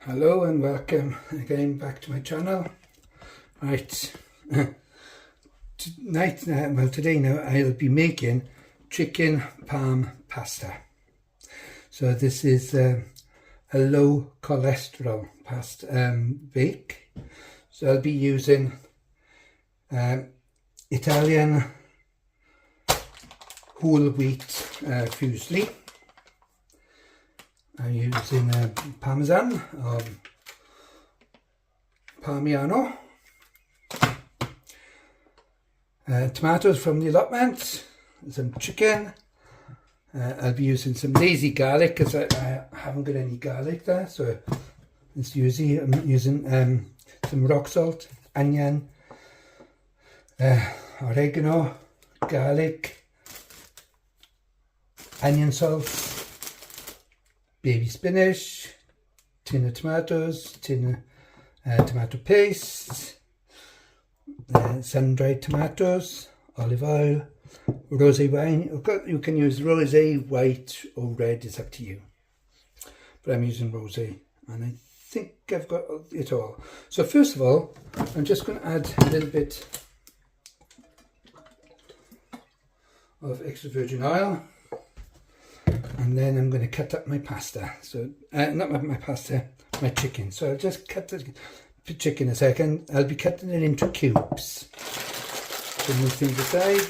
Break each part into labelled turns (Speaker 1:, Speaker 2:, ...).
Speaker 1: Hello and welcome again back to my channel. Right, today now I'll be making chicken parm pasta. So this is a low cholesterol pasta bake. So I'll be using Italian whole wheat fusilli. I'm using Parmesan or Parmigiano, tomatoes from the allotment, some chicken. I'll be using some lazy garlic because I haven't got any garlic there, so it's usually I'm using some rock salt, onion, oregano, garlic, onion salt, baby spinach, tin of tomatoes, tin of tomato paste, sun-dried tomatoes, olive oil, rosé wine. You can use rosé, white or red, it's up to you. But I'm using rosé and I think I've got it all. So first of all, I'm just going to add a little bit of extra virgin oil. And then I'm going to cut up my pasta. So, not my pasta, my chicken. So I'll just cut the chicken a second. I'll be cutting it into cubes. So move things aside.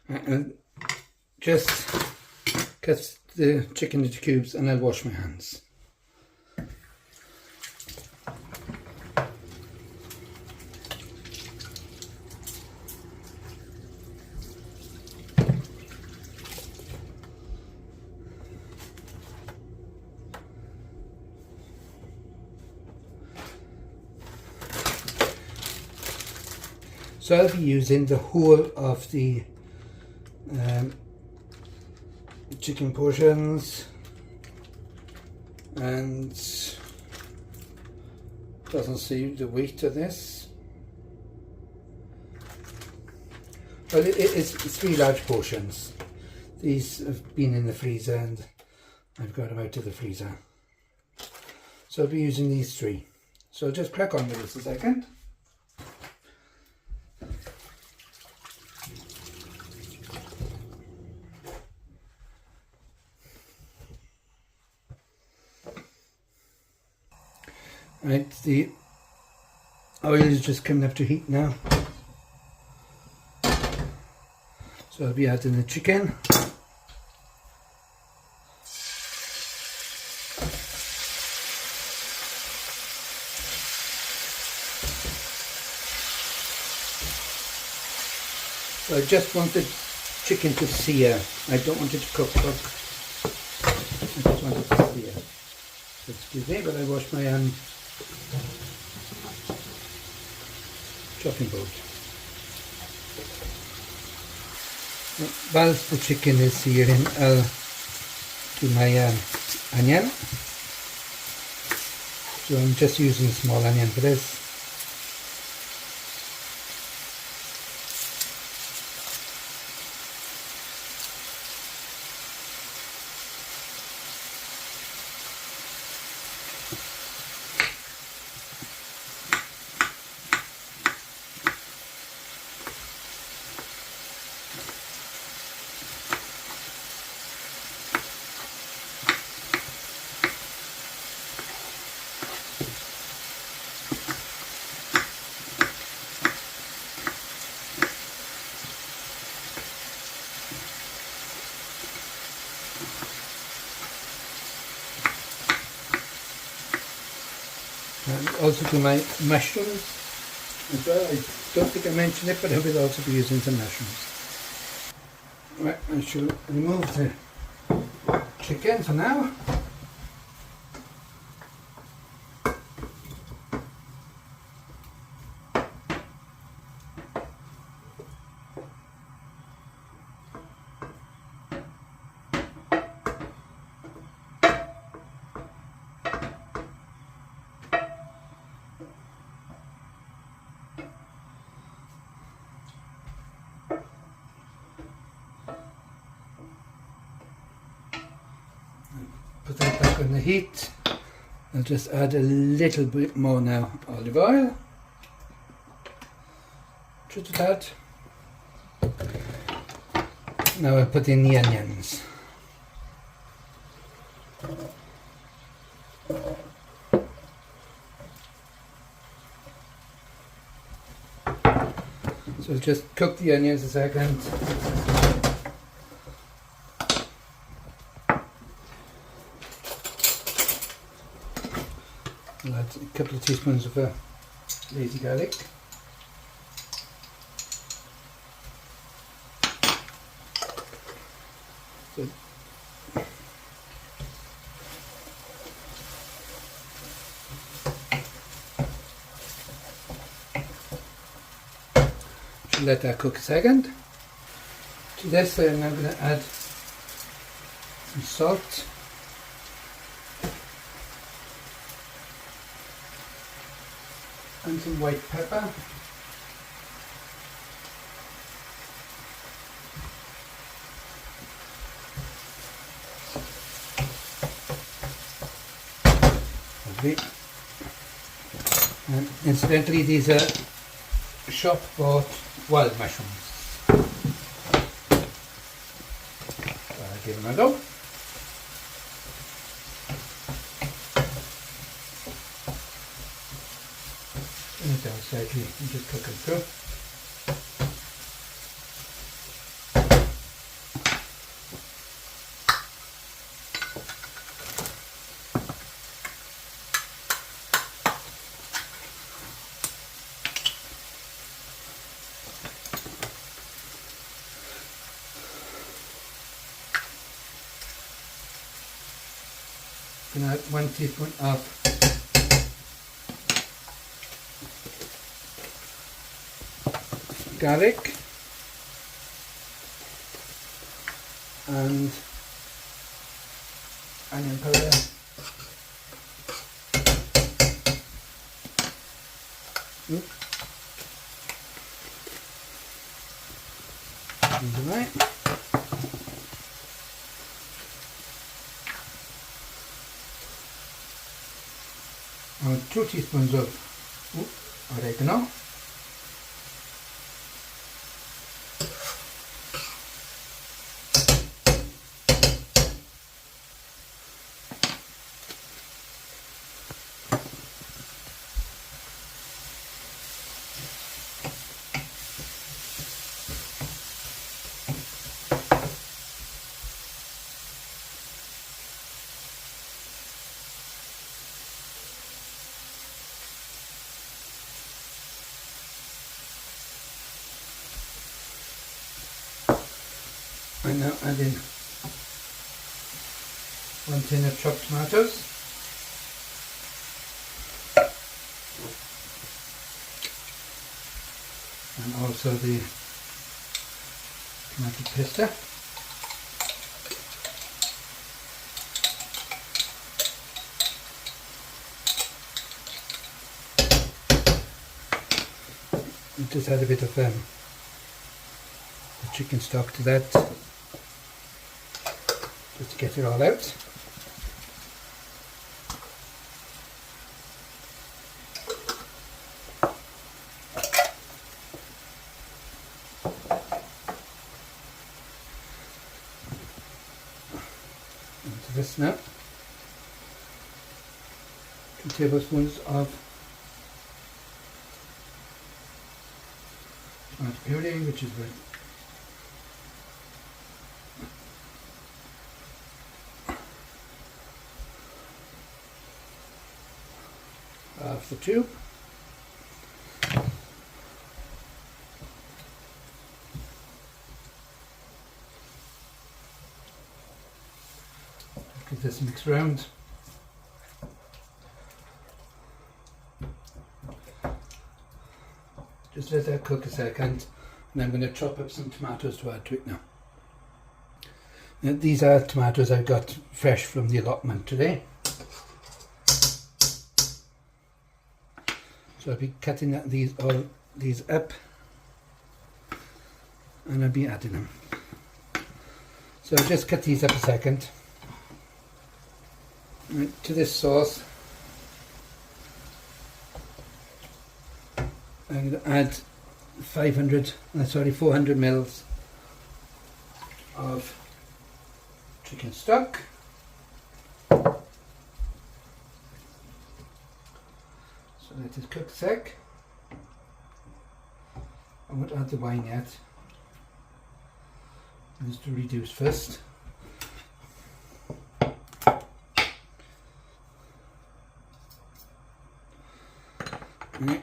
Speaker 1: And just cut the chicken into cubes and I'll wash my hands. So I'll be using the whole of the chicken portions, and doesn't see the weight of this. Well, it's 3 large portions. These have been in the freezer and I've got them out of the freezer. So I'll be using these 3. So I'll just crack on with this a second. Right, the oil is just coming up to heat now. So I'll be adding the chicken. So I just want the chicken to sear. I don't want it to cook. I just want it to sear. So excuse me, but I wash my chopping board. Whilst the chicken is searing, I'll do my onion. So I'm just using small onion for this. And also do my mushrooms as well. I don't think I mentioned it, but I will also be using some mushrooms. Right, I shall remove the chicken for now. put that back on the heat. I'll just add a little bit more now olive oil. Just that. Now I'll put in the onions. So just cook the onions a second. I'll add a couple of teaspoons of lazy garlic. So let that cook a second. To this I'm now going to add some salt, and some white pepper, lovely. And incidentally, these are shop bought wild mushrooms. So I'll give them a go. Turn it down slightly and just cook it through. I'm going to add 1 teaspoon of garlic and onion powder. Right. And 2 teaspoons of oregano. I'm now adding 1 tin of chopped tomatoes, and also the tomato pasta. And just add a bit of the chicken stock to that, just to get it all out. Into this now. 2 tablespoons of tomato puree, which is good. Half the tube. Give this a mix round. Just let that cook a second, and I'm going to chop up some tomatoes to add to it now. Now these are tomatoes I got fresh from the allotment today. So I'll be cutting all these up, and I'll be adding them. So I'll just cut these up a second. Right, to this sauce I'm going to add 400 mils of chicken stock. So let it cook a sec. I won't add the wine yet. Just to reduce first. Right.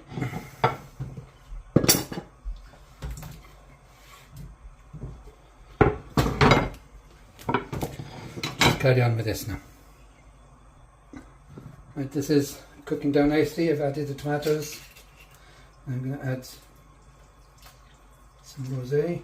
Speaker 1: Just carry on with this now. Right, this is cooking down nicely. I've added the tomatoes. I'm going to add some rosé.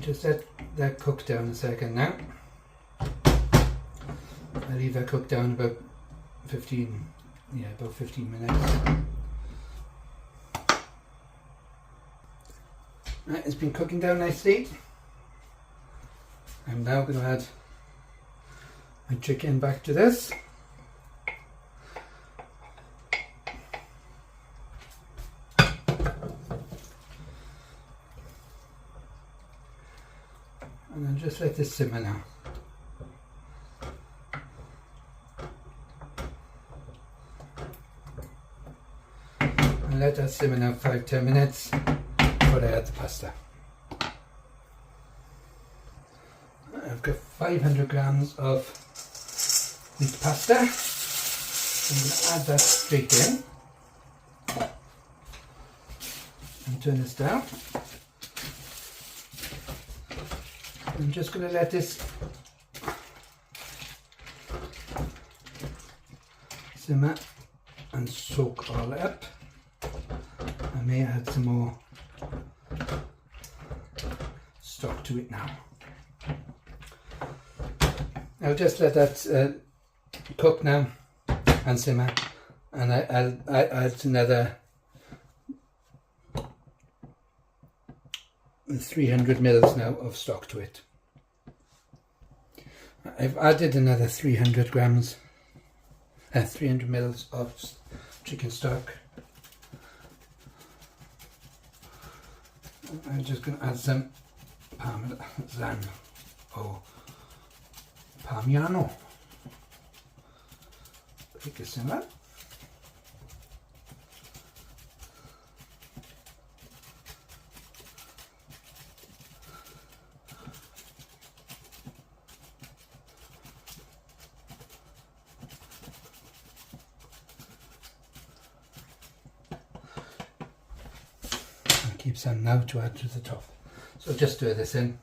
Speaker 1: Just let that cook down a second now. I'll leave that cook down about 15 minutes. Right, it's been cooking down nicely. I'm now going to add my chicken back to this. And I'll just let this simmer now. And let that simmer now 5-10 minutes before I add the pasta. I've got 500 grams of wheat pasta. I'm going to add that straight in. And turn this down. I'm just going to let this simmer and soak all up. I may add some more stock to it now. I'll just let that cook now and simmer, and I'll add another 300 mils now of stock to it. I've added another 300 mils of chicken stock. I'm just going to add some Parmesan or Parmigiano. Take a simmer. Keep some now to add to the top. So just stir this in.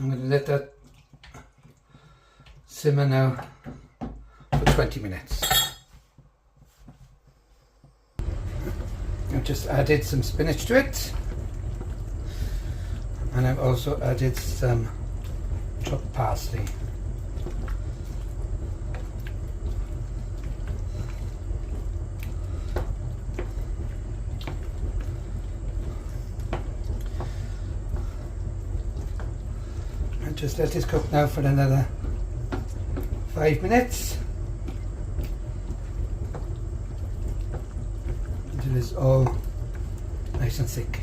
Speaker 1: I'm going to let that simmer now for 20 minutes. I've just added some spinach to it, and I've also added some chopped parsley. And just let this cook now for another 5 minutes. Until it's all nice and thick.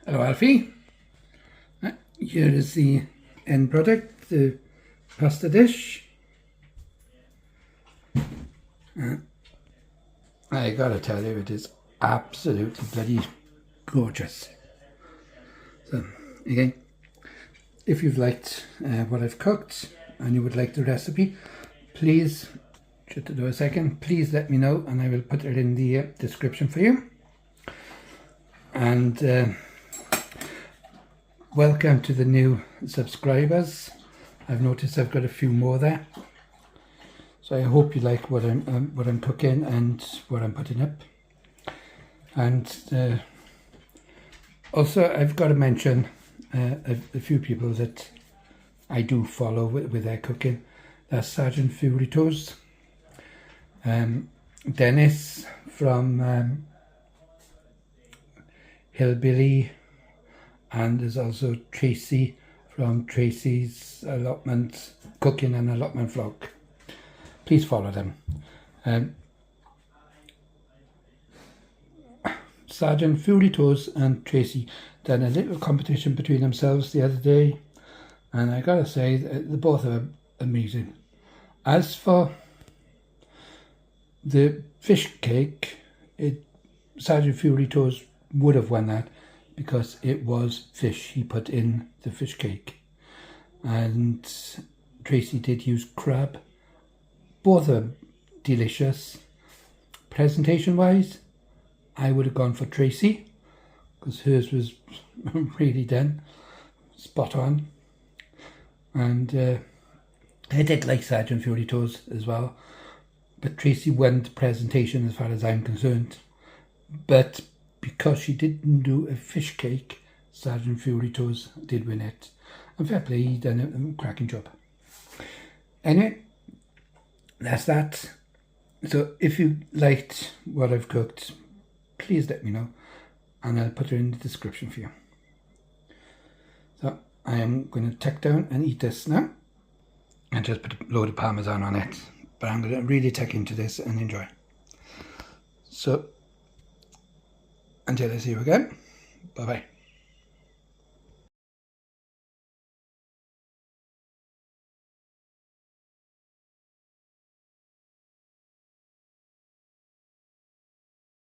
Speaker 1: Hello Alfie. Here is the end product, the pasta dish. I gotta tell you, it is absolutely bloody gorgeous. So again, if you've liked what I've cooked and you would like the recipe, please, shut the door a second, please let me know and I will put it in the description for you. And welcome to the new subscribers. I've noticed I've got a few more there. So I hope you like what I'm cooking and what I'm putting up. And also I've got to mention a few people that I do follow with their cooking. That's Sergeant Fury Toes, Dennis from Hillbilly, and there's also Tracy from Tracy's Allotment Cooking and Allotment Vlog. Please follow them. Sergeant Fury Toes and Tracy done a little competition between themselves the other day, and I gotta say the both are amazing. As for the fish cake, Sergeant Fury Toes would have won that because it was fish he put in the fish cake, and Tracy did use crab. Both are delicious. Presentation wise, I would have gone for Tracy because hers was really done spot on, and I did like Sergeant Fury Toes as well, but Tracy won the presentation as far as I'm concerned. But because she didn't do a fish cake, Sergeant Fury Toes did win it. And fair play, he done a cracking job. Anyway, that's that. So if you liked what I've cooked, please let me know, and I'll put it in the description for you. So I am going to tuck down and eat this now. And just put a load of Parmesan on it. But I'm going to really tuck into this and enjoy. So until I see you again, bye bye.